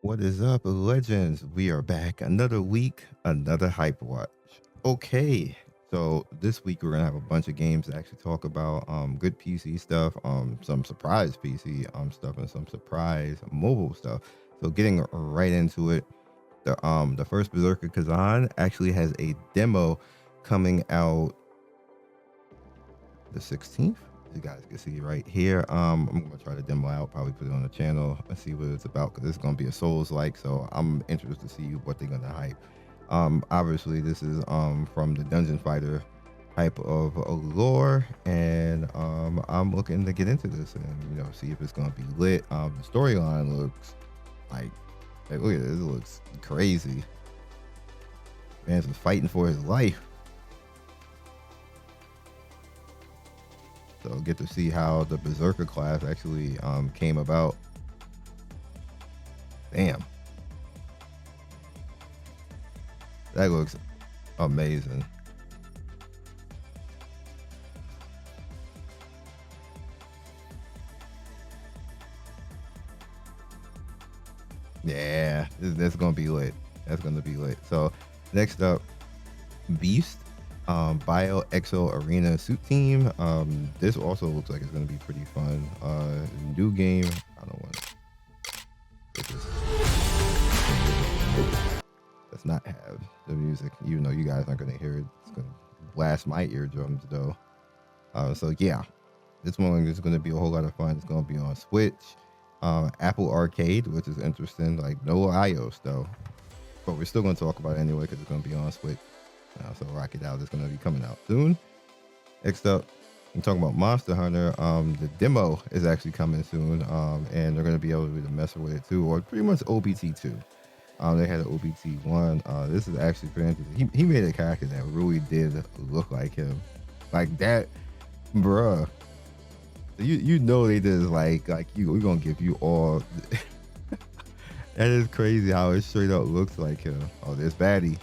What is up, legends? We are back another week, another HypeWatch. Okay, so this week we're gonna have a bunch of games to actually talk about. Good PC stuff, some surprise PC stuff, and some surprise mobile stuff. So getting right into it, the first Berserker Khazan actually has a demo coming out the 16th. You guys can see right here. I'm gonna try to demo out, probably put it on the channel and see what it's about, because it's gonna be a Souls like, so I'm interested to see what they're gonna hype. Obviously this is from the dungeon fighter type of lore, and I'm looking to get into this and see if it's gonna be lit. The storyline looks like look at this, it looks crazy. Man's is fighting for his life. So get to see how the Berserker class actually came about. Damn. That looks amazing. Yeah, that's gonna be lit. That's gonna be lit. So next up, Beast. Bio Exo Arena Suit Team. This also looks like it's gonna be pretty fun. New game. I don't want to put this. Let's not have the music, even though you guys aren't gonna hear it. It's gonna blast my eardrums though. So yeah, this one is gonna be a whole lot of fun. It's gonna be on Switch, Apple Arcade, which is interesting. Like no iOS though, but we're still gonna talk about it anyway because it's gonna be on Switch. So Rock It Out is going to be coming out soon. Next up, I'm talking about Monster Hunter. The demo is actually coming soon, and they're going to be able to mess with it too, or pretty much OBT2. They had an OBT1. This is actually pretty interesting. He made a character that really did look like him, like that, bruh. You know they did like you. We're gonna give you all. That is crazy how it straight up looks like him. Oh, there's Baddie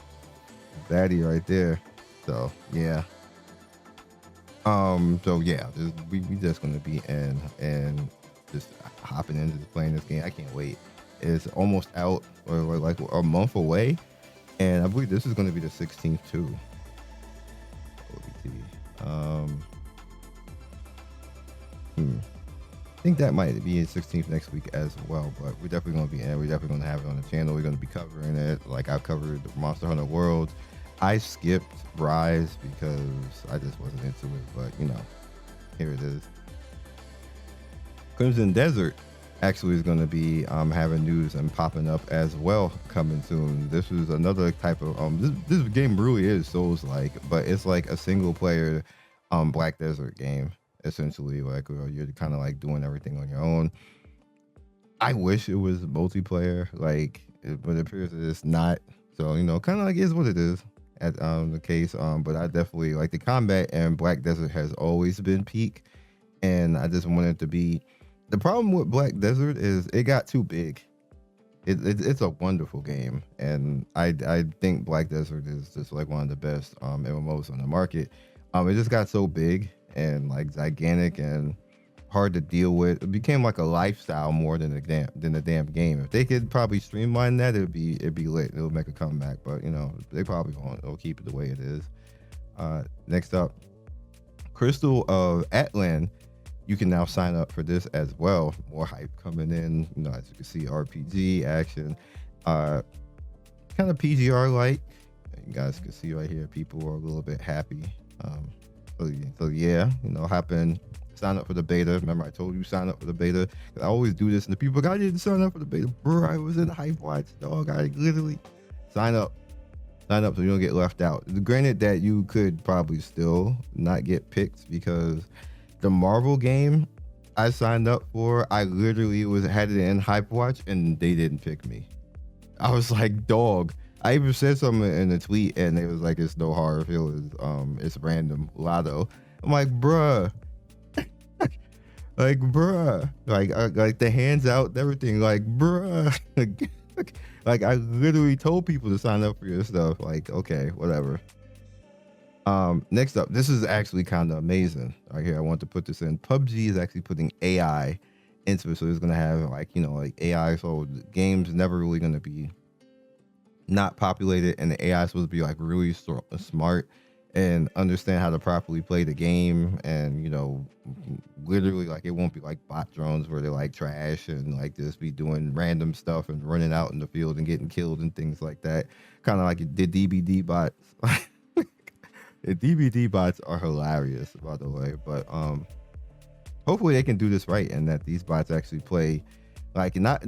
right there. So yeah, we just gonna be in and just hopping into playing this game. I can't wait. It's almost out, or like a month away, and I believe this is gonna be the 16th too. OBT. I think that might be 16th next week as well, but we're definitely gonna be in. We're definitely gonna have it on the channel. We're gonna be covering it. Like I've covered the Monster Hunter World. I skipped Rise because I just wasn't into it, but here it is. Crimson Desert actually is going to be having news and popping up as well coming soon. This is another type of this game really is Souls like, but it's like a single player Black Desert game essentially. Like you're kind of like doing everything on your own. I wish it was multiplayer, but it appears that it's not. So kind of like is what it is. At the case, but I definitely like the combat, and Black Desert has always been peak, and I just wanted to be. The problem with Black Desert is it got too big. It's a wonderful game, and I think Black Desert is just like one of the best MMOs on the market. It just got so big and like gigantic and hard to deal with. It became like a lifestyle more than a damn game. If they could probably streamline that, it'd be lit. It'll make a comeback, but they probably won't. They'll keep it the way it is. Next up, Crystal of Atlan. You can now sign up for this as well. More hype coming in. As you can see, RPG action, kind of PGR like. You guys can see right here, people are a little bit happy. So yeah, hop in. Sign up for the beta. Remember, I told you sign up for the beta. I always do this, and the people like, I didn't sign up for the beta, bro. I was in HypeWatch, dog. I literally sign up so you don't get left out. Granted that you could probably still not get picked, because the Marvel game I signed up for, I literally had it in HypeWatch, and they didn't pick me. I was like, dog. I even said something in the tweet, and it was like, it's no hard feelings. It's random lotto. I'm like, bruh. Like bruh, like the hands out and everything, like bruh. Like I literally told people to sign up for your stuff. Like, okay, whatever. Next up, this is actually kind of amazing right here. I want to put this in. PUBG is actually putting AI into it. So it's gonna have like, you know, like AI. So the game's never really gonna be not populated, and the AI is supposed to be like really smart and understand how to properly play the game. And you know, literally like it won't be like bot drones where they're like trash and like just be doing random stuff and running out in the field and getting killed and things like that. Kind of like the DBD bots. The DBD bots are hilarious, by the way, but hopefully they can do this right, and that these bots actually play like not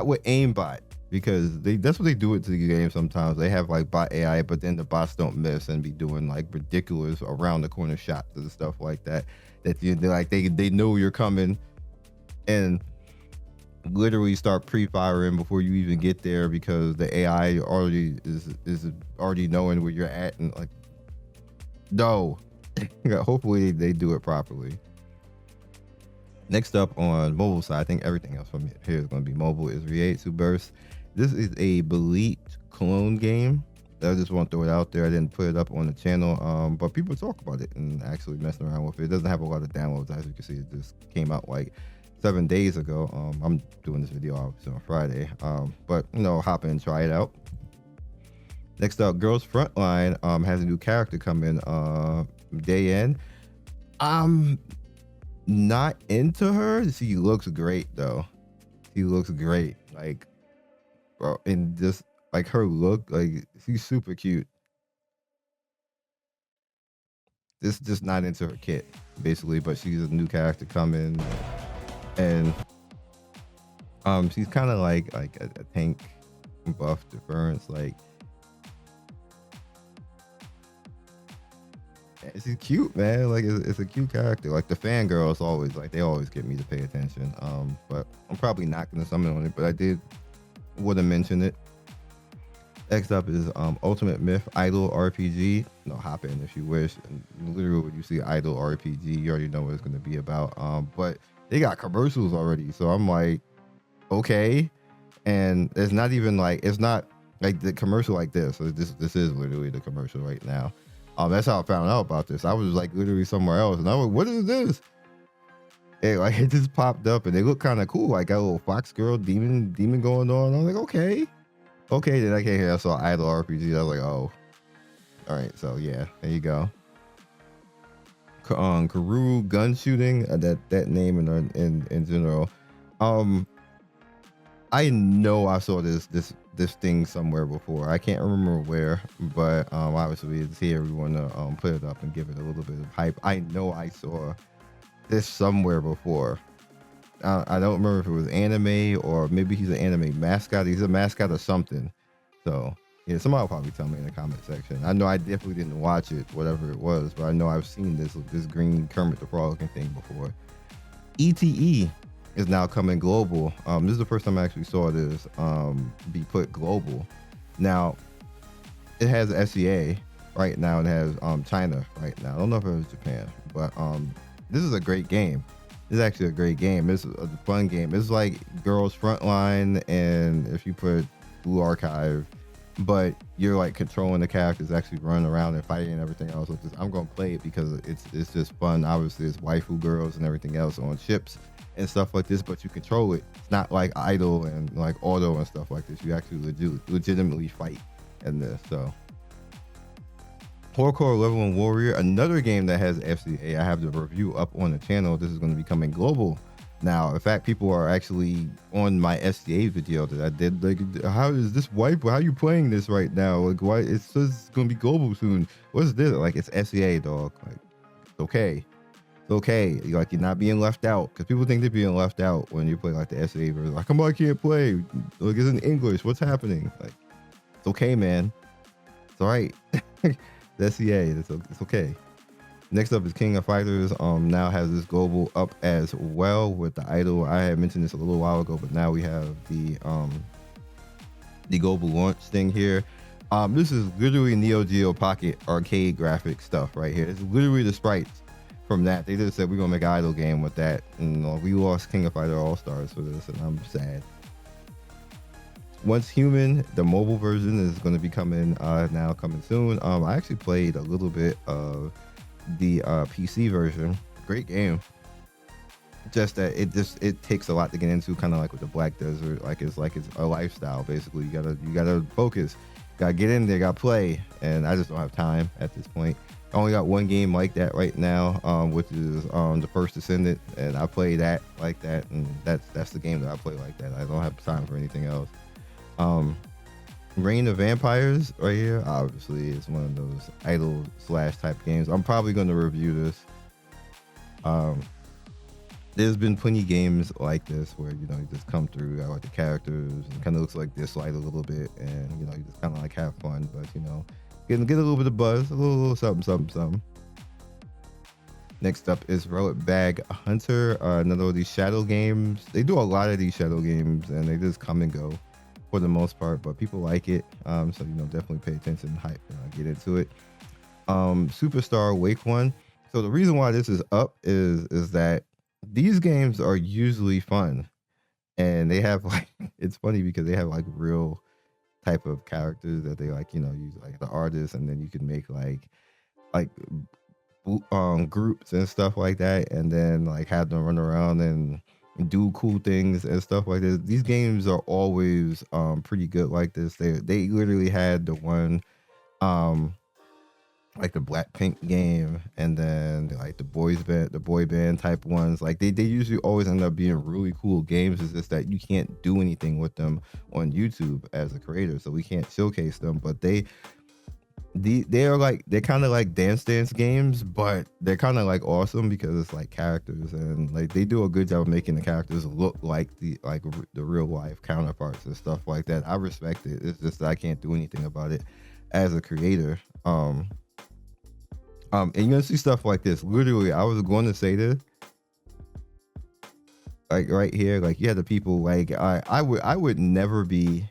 with aimbot, because that's what they do it to the game sometimes. They have like bot AI, but then the bots don't miss and be doing like ridiculous around the corner shots and stuff like that. They know you're coming and literally start pre-firing before you even get there, because the AI already is already knowing where you're at. And like, no, hopefully they do it properly. Next up on mobile side, I think everything else from here is going to be mobile, is Reiatsu Burst. This is a Elite clone game. I just want to throw it out there. I didn't put it up on the channel, but people talk about it and actually messing around with it. It doesn't have a lot of downloads, as you can see. It just came out like 7 days ago. I'm doing this video obviously on Friday, but you know, hop in, try it out. Next up, Girls Frontline has a new character coming day in. Not into her. She looks great though. She looks great, like, bro, and just like her look, like she's super cute. This just not into her kit basically, but she's a new character coming, and she's kind of like a tank buff difference, like. She's cute, man. Like it's a cute character. Like the fangirls always, like they always get me to pay attention. But I'm probably not gonna summon on it, but I did would have mentioned it. Next up is Ultimate Myth Idol RPG. No, hop in if you wish. And literally, when you see Idol RPG, you already know what it's gonna be about. But they got commercials already, so I'm like, okay. And it's not even like, it's not like the commercial like this. So this is literally the commercial right now. That's how I found out about this. I was like literally somewhere else, and I was like, "What is this?" And like it just popped up, and they look kind of cool. Like got a little fox girl demon going on. I was like, okay. Then I came here. I saw Idol RPG. I was like, oh, all right. So yeah, there you go. Keroro Gun Shooting. That name in general. I know I saw this thing somewhere before. I can't remember where, but obviously it's here. We want to put it up and give it a little bit of hype. I know I saw this somewhere before. I don't remember if it was anime or maybe he's an anime mascot. He's a mascot or something. So yeah, somebody will probably tell me in the comment section. I know I definitely didn't watch it, whatever it was, but I know I've seen this green Kermit the Frog looking thing before. E.T.E is now coming global. This is the first time I actually saw this be put global. Now it has SEA right now, and it has China right now. I don't know if it was Japan, but this is a great game. This is actually a great game. It's a fun game. It's like Girls Frontline, and if you put Blue Archive, but you're like controlling the characters, actually running around and fighting and everything else. I'm gonna play it because it's just fun. Obviously, it's waifu girls and everything else on ships and stuff like this, but you control it. It's not like idle and like auto and stuff like this. You actually legitimately fight in this. So Hardcore Level 1 Warrior, another game that has FCA. I have the review up on the channel. This is going to be coming global now. In fact, people are actually on my FCA video that I did. Like, how is this wipe? How are you playing this right now? Like, why? It says it's going to be global soon. What's this? Like, it's FCA, dog. Like, it's okay. It's okay. Like, you're not being left out, because people think they're being left out when you play like the SEA version. Like, come on, I can't play. Like, it's in English. What's happening? Like, it's okay, man. It's all right. The SEA, it's okay. Next up is King of Fighters. Now has this global up as well with the idol. I had mentioned this a little while ago, but now we have the global launch thing here. This is literally Neo Geo Pocket arcade graphic stuff right here. It's literally the sprites from that. They just said we're gonna make an idol game with that, and we lost King of Fighter All Stars for this, and I'm sad. Once Human, the mobile version is going to be coming coming soon. I actually played a little bit of the PC version. Great game. just that it takes a lot to get into, kind of like with the Black Desert. Like it's a lifestyle basically. You gotta focus, gotta get in there, gotta play, and I just don't have time at this point. I only got one game like that right now, which is the First Descendant, and I play that like that, and that's the game that I play like that. I don't have time for anything else. Reign of Vampires right here, obviously it's one of those idle slash type games. I'm probably going to review this. There's been plenty of games like this where, you know, you just come through, got like the characters, and kind of looks like this light a little bit, and, you know, you just kind of like have fun, but, you know, get a little bit of buzz, a little something. Next up is Relic Bag Hunter, another of these shadow games. They do a lot of these shadow games, and they just come and go for the most part, but people like it, so, you know, definitely pay attention and hype, get into it. Superstar Wakeone. So the reason why this is up is that these games are usually fun, and they have like, it's funny because they have like real type of characters that they like, you know, use like the artists, and then you can make like groups and stuff like that, and then like have them run around and do cool things and stuff like this. These games are always pretty good like this. They literally had the one like the Blackpink game, and then like the boy band type ones. Like they usually always end up being really cool games. It's just that you can't do anything with them on YouTube as a creator, so we can't showcase them. But they're kind of like dance games, but they're kind of like awesome because it's like characters, and like they do a good job of making the characters look like the real life counterparts and stuff like that. I respect it. It's just that I can't do anything about it as a creator. And you're gonna see stuff like this. Literally, I was going to say this, like right here, like you had the people like I would never be,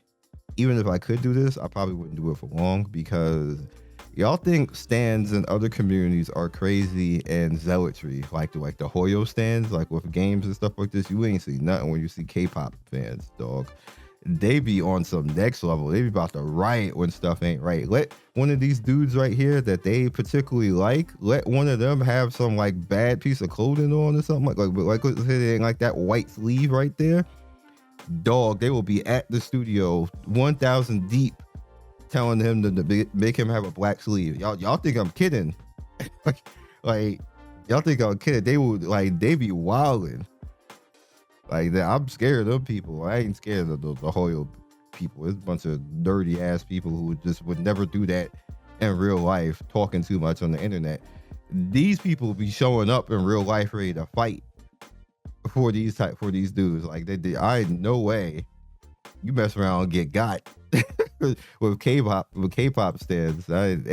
even if I could do this, I probably wouldn't do it for long, because y'all think stands in other communities are crazy and zealotry, like the Hoyo stands, like with games and stuff like this. You ain't see nothing when you see K-pop fans, dog. They be on some next level. They be about to riot when stuff ain't right. Let one of these dudes right here that they particularly like, let one of them have some like bad piece of clothing on or something like let's say like that white sleeve right there, dog. They will be at the studio 1,000 deep, telling him to make him have a black sleeve. Y'all think I'm kidding? like y'all think I'm kidding? They would they be wilding. Like that, I'm scared of people. I ain't scared of the Hoyo people. It's a bunch of dirty ass people who would never do that in real life, talking too much on the internet. These people be showing up in real life ready to fight for these dudes. Like I no way you mess around and get got with K-pop stands. I'm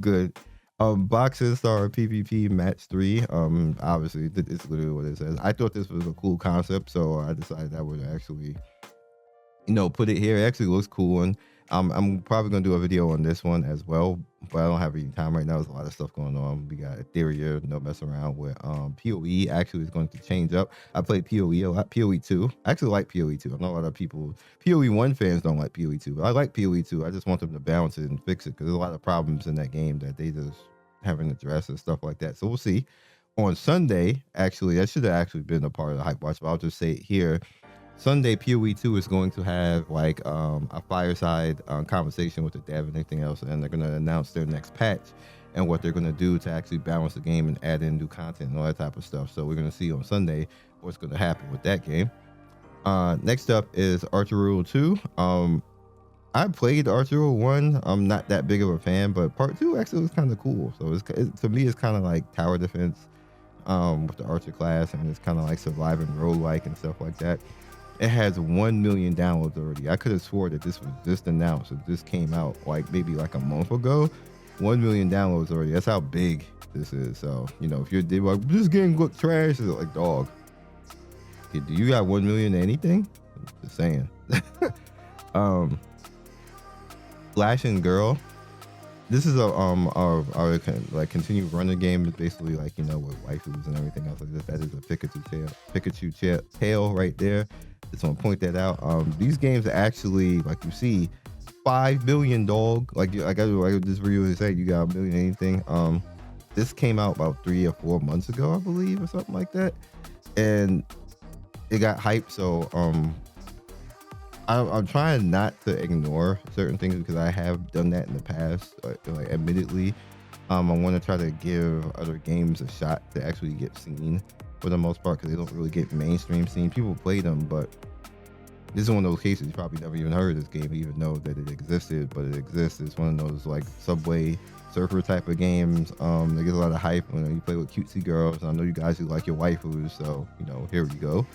good. Boxing Star PvP match 3. Obviously it's literally what it says. I thought this was a cool concept, so I decided I would actually, you know, put it here. It actually looks cool, and I'm probably gonna do a video on this one as well, but I don't have any time right now. There's a lot of stuff going on. We got Etheria, no messing around with. PoE actually is going to change up. I played PoE a lot. PoE 2. I actually like PoE 2. I know a lot of people, PoE 1 fans don't like PoE 2, but I like PoE 2. I just want them to balance it and fix it, because there's a lot of problems in that game that they just haven't addressed and stuff like that. So we'll see. On Sunday, actually, that should have actually been a part of the HypeWatch, but I'll just say it here. Sunday, PoE 2 is going to have like a fireside conversation with the dev and anything else, and they're going to announce their next patch and what they're going to do to actually balance the game and add in new content and all that type of stuff. So we're going to see on Sunday what's going to happen with that game. Next up is Archero 2. I played Archero 1. I'm not that big of a fan, but part 2 actually was kind of cool. So to me, it's kind of like tower defense with the Archer class, and it's kind of like surviving roguelike and stuff like that. It has 1 million downloads already. I could have swore that this was just announced. It just came out like maybe like a month ago. 1 million downloads already. That's how big this is. So, you know, if you're like, this game look trash, it's like, dog, do you got 1 million anything? Just saying. Flash and Girl. This is our like continued runner game. It's basically like, you know, with waifus and everything else like this. That is a Pikachu tail right there. Just want to point that out. These games are actually, like you see, 5 million, dog. Like I just really say, you got 1 million anything. this came out about 3 or 4 months ago, I believe, or something like that, and it got hyped. So I'm trying not to ignore certain things because I have done that in the past. Like admittedly, I want to try to give other games a shot to actually get seen for the most part, because they don't really get mainstream seen. People play them, but this is one of those cases you probably never even heard of this game, even know that it existed, but it exists. It's one of those like Subway Surfer type of games. That gets a lot of hype when you play with cutesy girls. I know you guys who like your waifus, so here we go.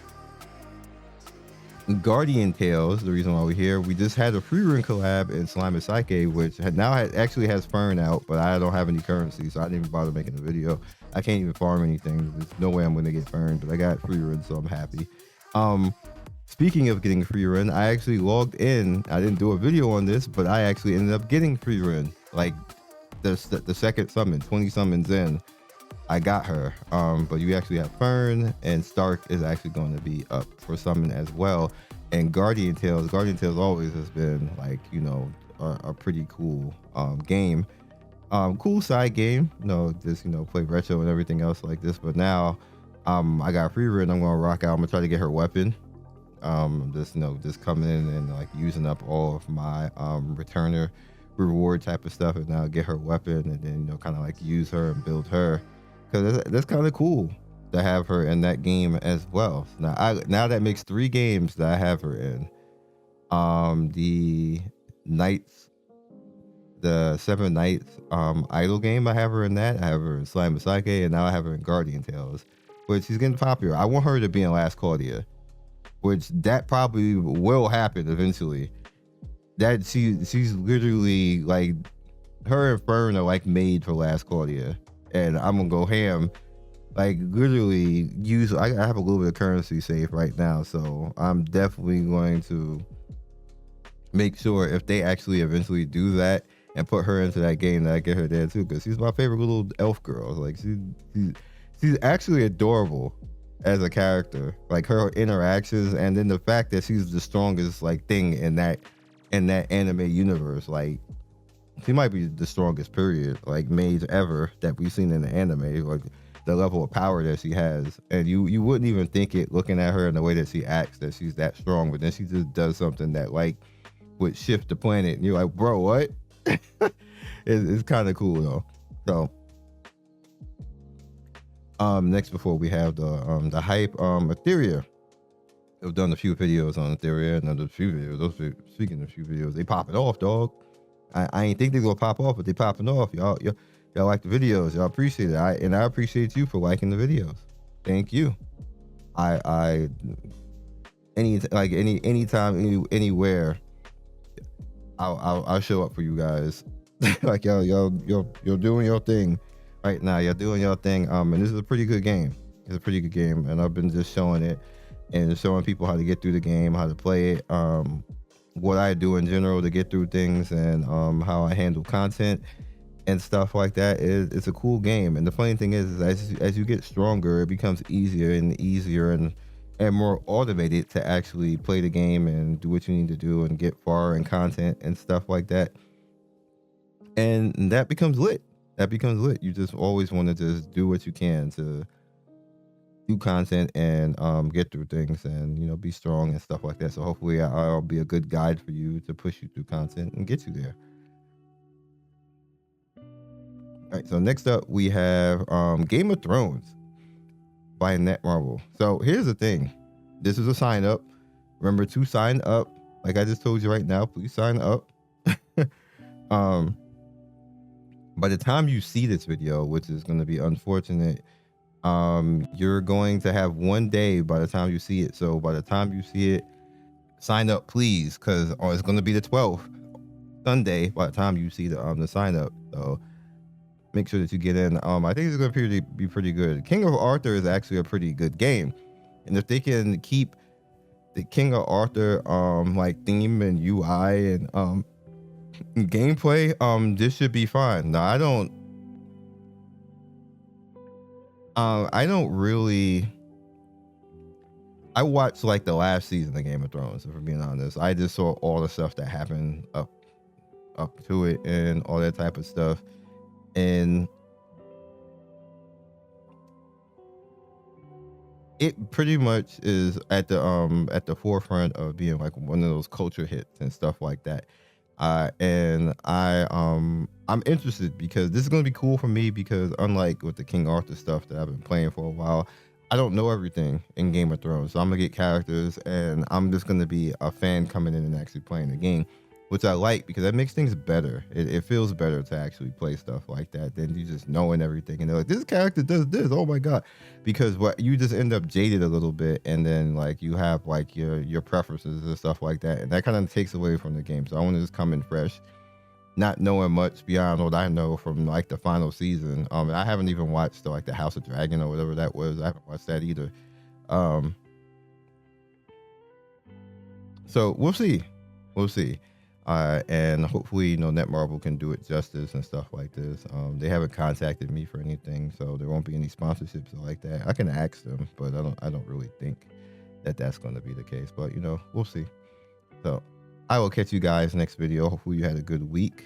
Guardian Tales, the reason why we're here, we just had a free run collab in Slime Psyche, which actually has Fern out, but I don't have any currency, so I didn't even bother making a video. I can't even farm anything. There's no way I'm going to get Fern, but I got free run, so I'm happy. Speaking of getting free run, I actually logged in. I didn't do a video on this, but I actually ended up getting free run. Like the second summon, 20 summons in, I got her. But you actually have Fern, and Stark is actually going to be up for summon as well. And Guardian Tales always has been like, a pretty cool game. Cool side game, just play retro and everything else like this. But now I got free run. I'm gonna rock out. I'm gonna try to get her weapon. Just coming in and like using up all of my returner reward type of stuff, and now get her weapon, and then kind of like use her and build her, because that's kind of cool to have her in that game as well. Now that makes 3 games that I have her in. The Knights, the 7 Knights idol game, I have her in that. I have her in Slime Psyche, and now I have her in Guardian Tales, which she's getting popular. I want her to be in Last Claudia, which that probably will happen eventually. That she's literally like, her and Fern are like made for Last Claudia, and I'm gonna go ham. Like literally I have a little bit of currency saved right now, so I'm definitely going to make sure if they actually eventually do that and put her into that game, that I get her there too, because she's my favorite little elf girl. Like she's actually adorable as a character, like her interactions, and then the fact that she's the strongest like thing in that anime universe. Like she might be the strongest period like mage ever that we've seen in the anime, like the level of power that she has, and you wouldn't even think it looking at her and the way that she acts that she's that strong, but then she just does something that like would shift the planet, and you're like, bro, what? It's kind of cool though. So next, before we have the hype, Etheria. I've done a few videos on Etheria, another few videos. Speaking of a few videos, they popping off, dog. I ain't think they're gonna pop off, but they popping off. Y'all like the videos. Y'all appreciate it. I appreciate you for liking the videos. Thank you. Anytime, anywhere, I'll show up for you guys. Like y'all doing your thing right now. You're doing your thing. And this is a pretty good game. It's a pretty good game, and I've been just showing it and showing people how to get through the game, how to play it, what I do in general to get through things, and how I handle content and stuff like that. It's a cool game. And the funny thing is as you get stronger, it becomes easier and easier and more automated to actually play the game and do what you need to do and get far in content and stuff like that. And that becomes lit. You just always want to just do what you can to do content and get through things, and be strong and stuff like that. So hopefully I'll be a good guide for you to push you through content and get you there. All right, so next up we have Game of Thrones by Netmarble. So here's the thing. This is a sign up. Remember to sign up. Like I just told you right now, please sign up. By the time you see this video, which is going to be unfortunate, you're going to have 1 day by the time you see it. So by the time you see it, sign up, please, because it's going to be the 12th Sunday by the time you see the sign up. So make sure that you get in. I think it's going to be pretty good. King of Arthur is actually a pretty good game, and if they can keep the King of Arthur like theme and UI and gameplay, this should be fine. Now I don't really. I watched like the last season of Game of Thrones, if we're being honest. I just saw all the stuff that happened up to it and all that type of stuff. And it pretty much is at the forefront of being like one of those culture hits and stuff like that. And I'm interested because this is gonna be cool for me because unlike with the King Arthur stuff that I've been playing for a while, I don't know everything in Game of Thrones. So I'm gonna get characters and I'm just gonna be a fan coming in and actually playing the game, which I like because that makes things better. It feels better to actually play stuff like that than you just knowing everything and they're like, this character does this, oh my god. Because what you just end up jaded a little bit and then like you have like your preferences and stuff like that. And that kind of takes away from the game. So I want to just come in fresh, not knowing much beyond what I know from like the final season. I haven't even watched like the House of Dragon or whatever that was. I haven't watched that either. So we'll see. We'll see. And hopefully, Netmarble can do it justice and stuff like this. They haven't contacted me for anything, so there won't be any sponsorships or like that. I can ask them, but I don't really think that that's going to be the case. But we'll see. So I will catch you guys next video. Hopefully you had a good week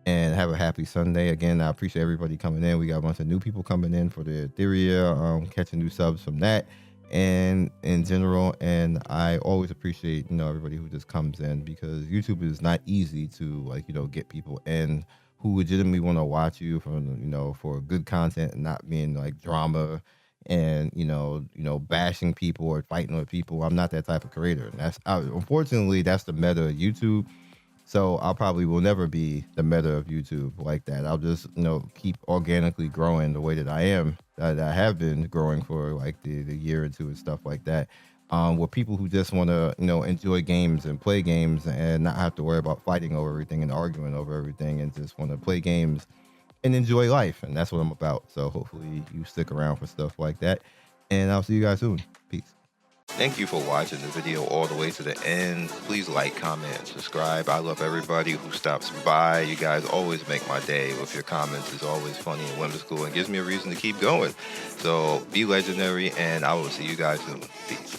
and have a happy Sunday. Again, I appreciate everybody coming in. We got a bunch of new people coming in for the Etheria, catching new subs from that and in general. And I always appreciate, everybody who just comes in because YouTube is not easy to get people in who legitimately want to watch you for good content and not being like drama and bashing people or fighting with people. I'm not that type of creator, and that's unfortunately that's the meta of YouTube. So I probably will never be the meta of YouTube like that. I'll just keep organically growing the way that I am, that I have been growing for like the year or two and stuff like that. With people who just want to enjoy games and play games and not have to worry about fighting over everything and arguing over everything and just want to play games and enjoy life. And that's what I'm about. So hopefully you stick around for stuff like that. And I'll see you guys soon. Peace. Thank you for watching the video all the way to the end. Please like, comment, and subscribe. I love everybody who stops by. You guys always make my day with your comments. It's always funny and whimsical and gives me a reason to keep going. So be legendary, and I will see you guys soon. Peace.